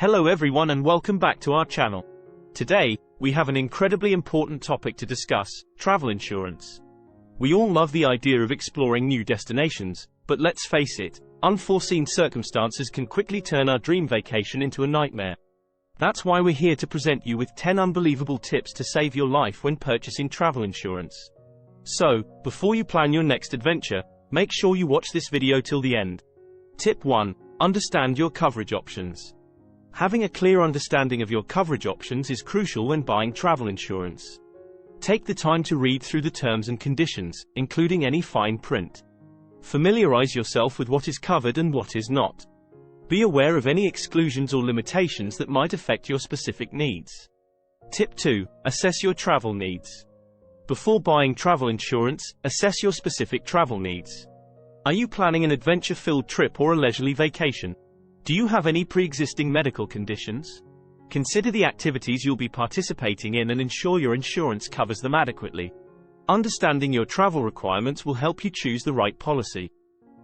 Hello everyone and welcome back to our channel. Today, we have an incredibly important topic to discuss: travel insurance. We all love the idea of exploring new destinations, but let's face it, unforeseen circumstances can quickly turn our dream vacation into a nightmare. That's why we're here to present you with 10 unbelievable tips to save your life when purchasing travel insurance. So, before you plan your next adventure, make sure you watch this video till the end. Tip 1. Understand your coverage options. Having a clear understanding of your coverage options is crucial when buying travel insurance. Take the time to read through the terms and conditions, including any fine print. Familiarize yourself with what is covered and what is not. Be aware of any exclusions or limitations that might affect your specific needs. Tip 2. Assess your travel needs. Before buying travel insurance, assess your specific travel needs. Are you planning an adventure-filled trip or a leisurely vacation? Do you have any pre-existing medical conditions? Consider the activities you'll be participating in and ensure your insurance covers them adequately. Understanding your travel requirements will help you choose the right policy.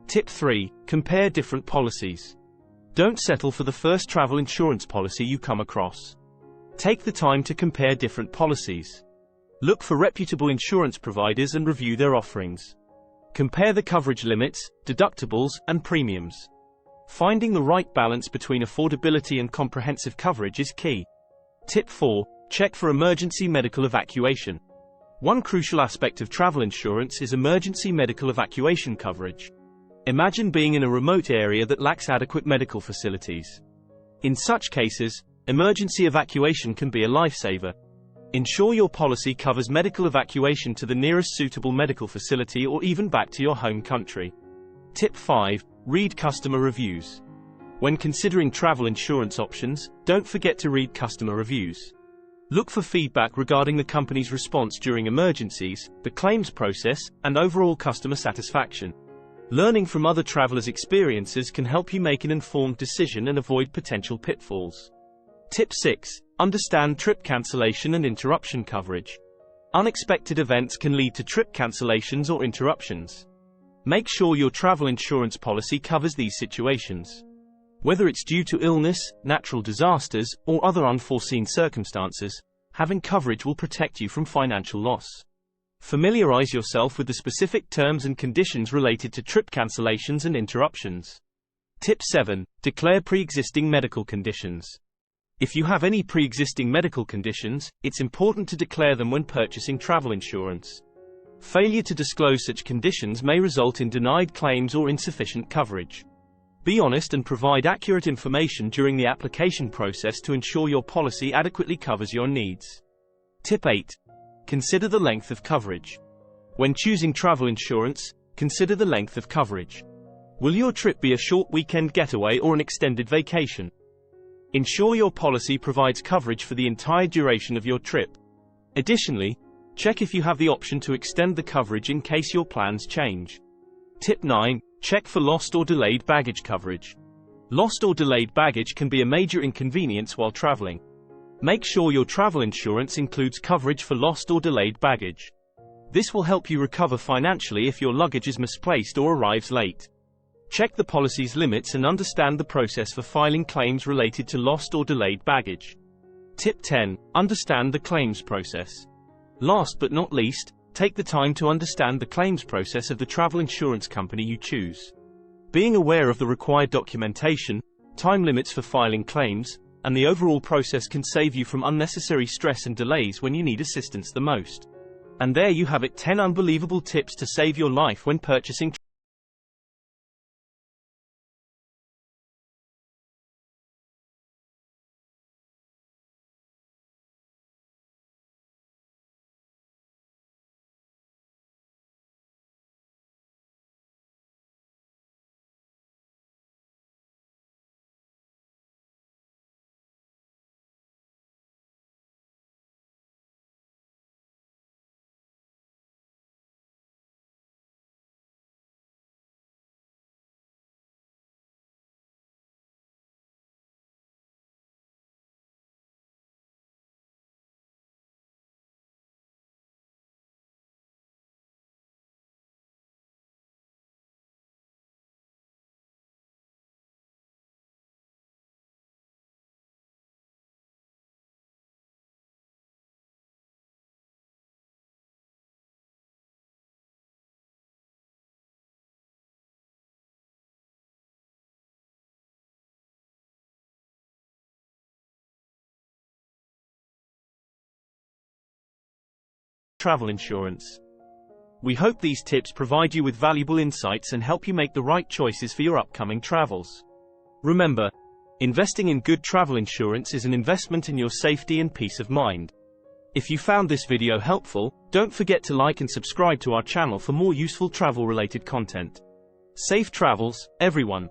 Tip 3. Compare different policies. Don't settle for the first travel insurance policy you come across. Take the time to compare different policies. Look for reputable insurance providers and review their offerings. Compare the coverage limits, deductibles, and premiums. Finding the right balance between affordability and comprehensive coverage is key. Tip 4. Check for emergency medical evacuation. One crucial aspect of travel insurance is emergency medical evacuation coverage. Imagine being in a remote area that lacks adequate medical facilities. In such cases, emergency evacuation can be a lifesaver. Ensure your policy covers medical evacuation to the nearest suitable medical facility or even back to your home country. Tip 5. Read customer reviews. When considering travel insurance options, don't forget to read customer reviews. Look for feedback regarding the company's response during emergencies, the claims process, and overall customer satisfaction. Learning from other travelers' experiences can help you make an informed decision and avoid potential pitfalls. Tip 6. Understand trip cancellation and interruption coverage. Unexpected events can lead to trip cancellations or interruptions. Make sure your travel insurance policy covers these situations. Whether it's due to illness, natural disasters, or other unforeseen circumstances, having coverage will protect you from financial loss. Familiarize yourself with the specific terms and conditions related to trip cancellations and interruptions. Tip 7. Declare pre-existing medical conditions. If you have any pre-existing medical conditions, it's important to declare them when purchasing travel insurance. Failure to disclose such conditions may result in denied claims or insufficient coverage. Be honest and provide accurate information during the application process to ensure your policy adequately covers your needs. Tip 8. Consider the length of coverage. When choosing travel insurance, consider the length of coverage. Will your trip be a short weekend getaway or an extended vacation? Ensure your policy provides coverage for the entire duration of your trip. Additionally, check if you have the option to extend the coverage in case your plans change. Tip 9. Check for lost or delayed baggage coverage. Lost or delayed baggage can be a major inconvenience while traveling. Make sure your travel insurance includes coverage for lost or delayed baggage. This will help you recover financially if your luggage is misplaced or arrives late. Check the policy's limits and understand the process for filing claims related to lost or delayed baggage. Tip 10. Understand the claims process. Last but not least, take the time to understand the claims process of the travel insurance company you choose. Being aware of the required documentation, time limits for filing claims, and the overall process can save you from unnecessary stress and delays when you need assistance the most. And there you have it: 10 unbelievable tips to save your life when purchasing travel insurance. We hope these tips provide you with valuable insights and help you make the right choices for your upcoming travels. Remember, investing in good travel insurance is an investment in your safety and peace of mind. If you found this video helpful, don't forget to like and subscribe to our channel for more useful travel-related content. Safe travels, everyone!